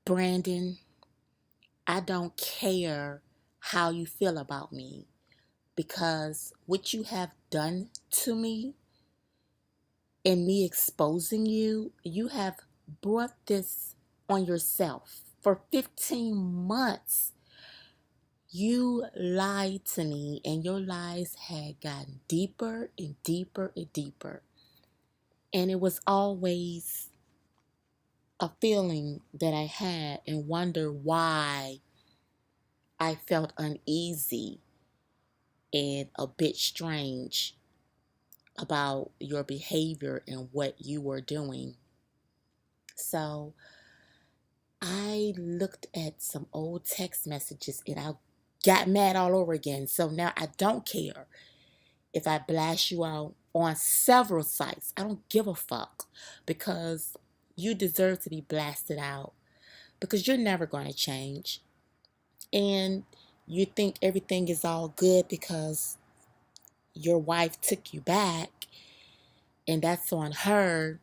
Brandon, I don't care how you feel about me because what you have done to me and me exposing you, you have brought this on yourself. For 15 months, you lied to me, and your lies had gotten deeper and deeper and deeper. And it was always a feeling that I had and wonder why I felt uneasy and a bit strange about your behavior and what you were doing. So I looked at some old text messages and I got mad all over again. So now I don't care if I blast you out on several sites. I don't give a fuck because you deserve to be blasted out because you're never going to change. And you think everything is all good because your wife took you back, and that's on her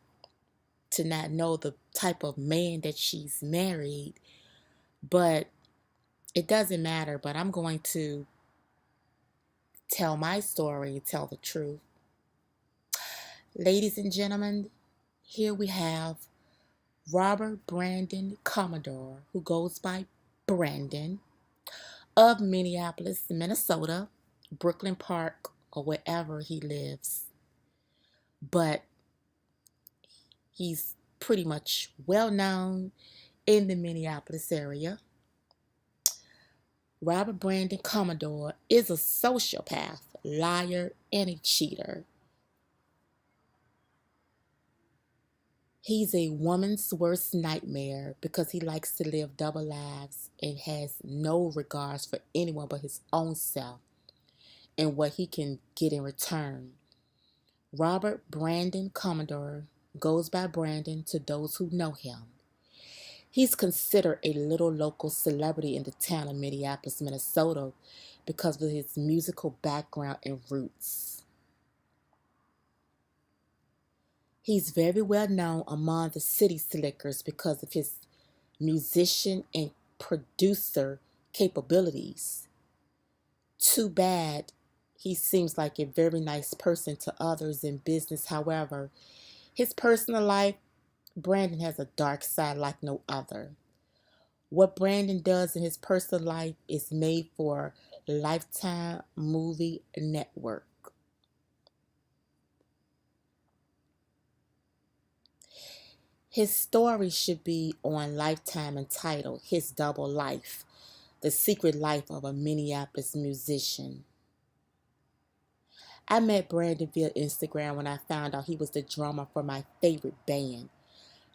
to not know the type of man that she's married. But it doesn't matter. But I'm going to tell my story, tell the truth. Ladies and gentlemen, here we have Robert Brandon Commodore, who goes by Brandon, of Minneapolis, Minnesota, Brooklyn Park, or wherever he lives. But he's pretty much well known in the Minneapolis area. Robert Brandon Commodore is a sociopath, liar, and a cheater. He's a woman's worst nightmare because he likes to live double lives and has no regards for anyone but his own self and what he can get in return. Robert Brandon Commodore goes by Brandon to those who know him. He's considered a little local celebrity in the town of Minneapolis, Minnesota because of his musical background and roots. He's very well known among the city slickers because of his musician and producer capabilities. Too bad he seems like a very nice person to others in business. However, his personal life, Brandon has a dark side like no other. What Brandon does in his personal life is made for Lifetime Movie Network. His story should be on Lifetime entitled His Double Life, The Secret Life of a Minneapolis Musician. I met Brandon via Instagram when I found out he was the drummer for my favorite band.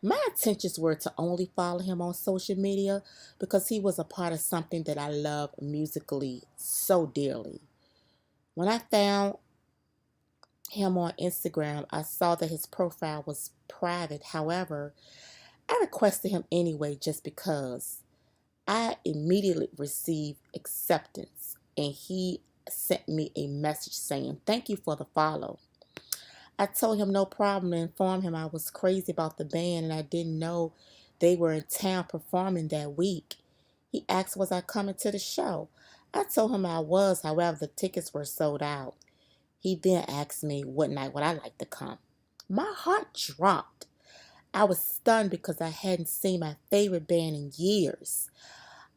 My intentions were to only follow him on social media because he was a part of something that I love musically so dearly. When I found him on Instagram, I saw that his profile was private. However, I requested him anyway just because. I immediately received acceptance and he sent me a message saying, "Thank you for the follow." I told him no problem and informed him I was crazy about the band and I didn't know they were in town performing that week. He asked was I coming to the show. I told him I was, however the tickets were sold out. He then asked me what night would I like to come. My heart dropped. I was stunned because I hadn't seen my favorite band in years.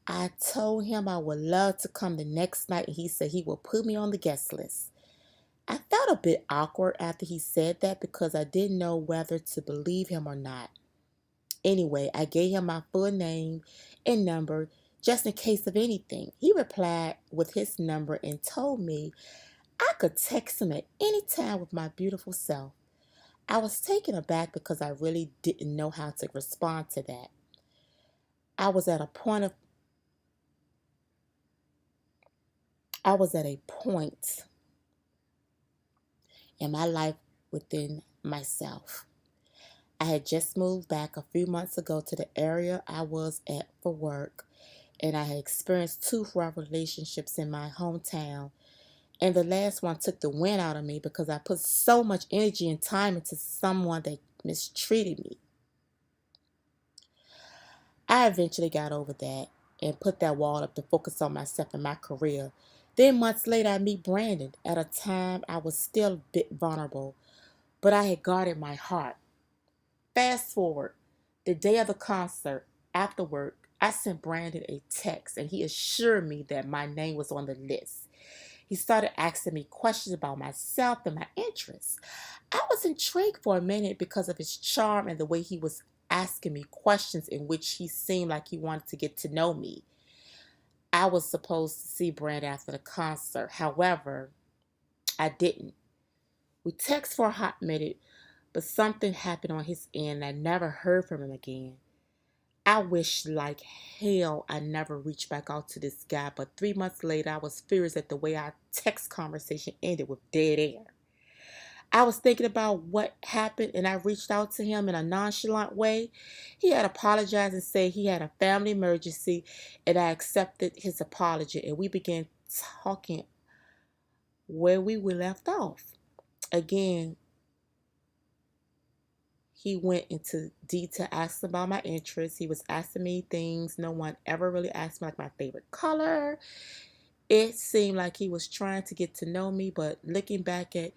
I told him I would love to come the next night and he said he would put me on the guest list. I felt a bit awkward after he said that because I didn't know whether to believe him or not. Anyway, I gave him my full name and number just in case of anything. He replied with his number and told me I could text him at any time with my beautiful self. I was taken aback because I really didn't know how to respond to that. I was at a point of I was at a point in my life within myself. I had just moved back a few months ago to the area I was at for work, and I had experienced two rough relationships in my hometown. And the last one took the wind out of me because I put so much energy and time into someone that mistreated me. I eventually got over that and put that wall up to focus on myself and my career. Then months later, I meet Brandon. At a time, I was still a bit vulnerable, but I had guarded my heart. Fast forward, the day of the concert, after work, I sent Brandon a text and he assured me that my name was on the list. He started asking me questions about myself and my interests. I was intrigued for a minute because of his charm and the way he was asking me questions in which he seemed like he wanted to get to know me. I was supposed to see Brandon after the concert. However, I didn't. We texted for a hot minute, but something happened on his end and I never heard from him again. I wish like hell I never reached back out to this guy, but 3 months later I was furious at the way our text conversation ended with dead air. I was thinking about what happened and I reached out to him in a nonchalant way. He had apologized and said he had a family emergency and I accepted his apology and we began talking where we were left off. Again, he went into detail asking about my interests. He was asking me things no one ever really asked me, like my favorite color. It seemed like he was trying to get to know me, but looking back at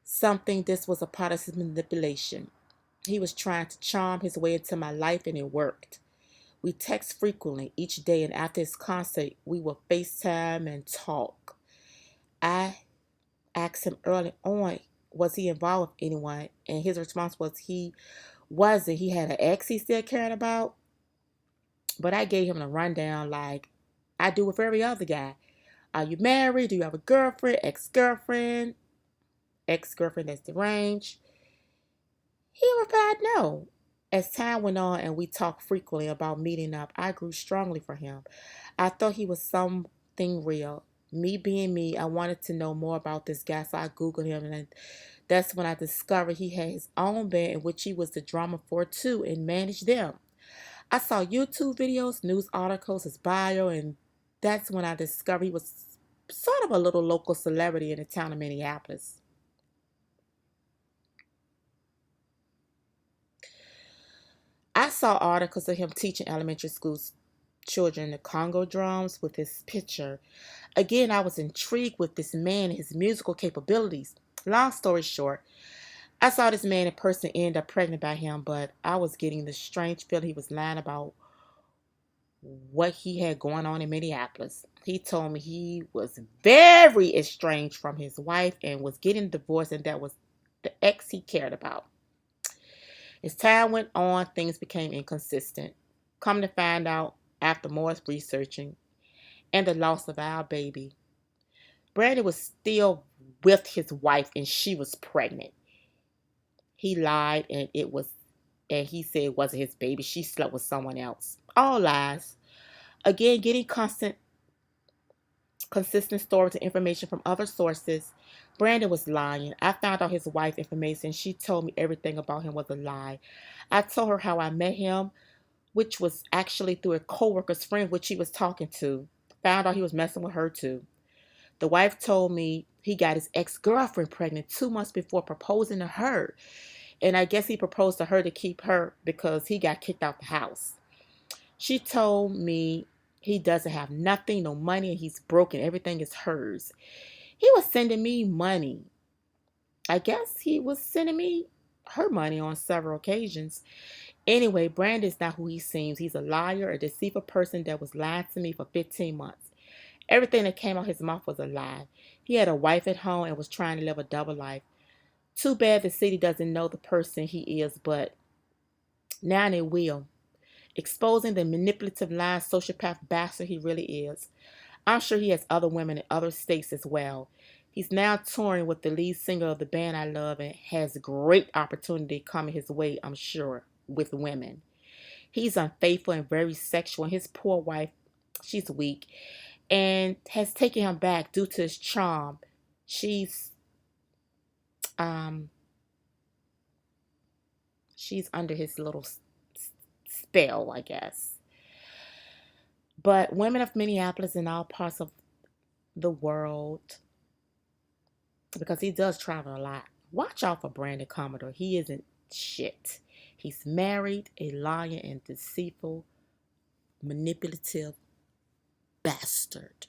something, this was a part of his manipulation. He was trying to charm his way into my life, and it worked. We text frequently each day, and after his concert, we would FaceTime and talk. I asked him early on, was he involved with anyone? And his response was he wasn't. He had an ex he still cared about. But I gave him a rundown like I do with every other guy. Are you married? Do you have a girlfriend? Ex-girlfriend? Ex-girlfriend that's deranged? He replied no. As time went on and we talked frequently about meeting up, I grew strongly for him. I thought he was something real. Me being me, I wanted to know more about this guy, so I Googled him, and that's when I discovered he had his own band in which he was the drummer for too and managed them. I saw YouTube videos, news articles, his bio, and that's when I discovered he was sort of a little local celebrity in the town of Minneapolis. I saw articles of him teaching elementary school children the Congo drums with his picture. Again, I was intrigued with this man and his musical capabilities. Long story short, I saw this man in person end up pregnant by him, but I was getting the strange feeling he was lying about what he had going on in Minneapolis. He told me he was very estranged from his wife and was getting divorced, and that was the ex he cared about. As time went on, things became inconsistent. Come to find out, after more researching and the loss of our baby, Brandon was still with his wife and she was pregnant. He lied and he said it wasn't his baby. She slept with someone else. All lies. Again, getting consistent stories and information from other sources. Brandon was lying. I found out his wife's information. She told me everything about him was a lie. I told her how I met him, which was actually through a co-worker's friend which he was talking to. Found out he was messing with her too. The wife told me he got his ex-girlfriend pregnant 2 months before proposing to her. And I guess he proposed to her to keep her because he got kicked out the house. She told me he doesn't have nothing, no money, and he's broken. Everything is hers. He was sending me money. I guess he was sending me her money on several occasions. Anyway, Brandon's not who he seems. He's a liar, a deceitful person that was lying to me for 15 months. Everything that came out his mouth was a lie. He had a wife at home and was trying to live a double life. Too bad the city doesn't know the person he is, but now they will. Exposing the manipulative, lying, sociopath bastard he really is. I'm sure he has other women in other states as well. He's now touring with the lead singer of the band I love and has great opportunity coming his way, I'm sure, with women. He's unfaithful and very sexual, and his poor wife, she's weak, and has taken him back due to his charm. She's um she's under his little spell, I guess. But women of Minneapolis and all parts of the world, because he does travel a lot, watch out for Brandon Commodore. He isn't shit. He's married, a liar, and deceitful. manipulative bastard.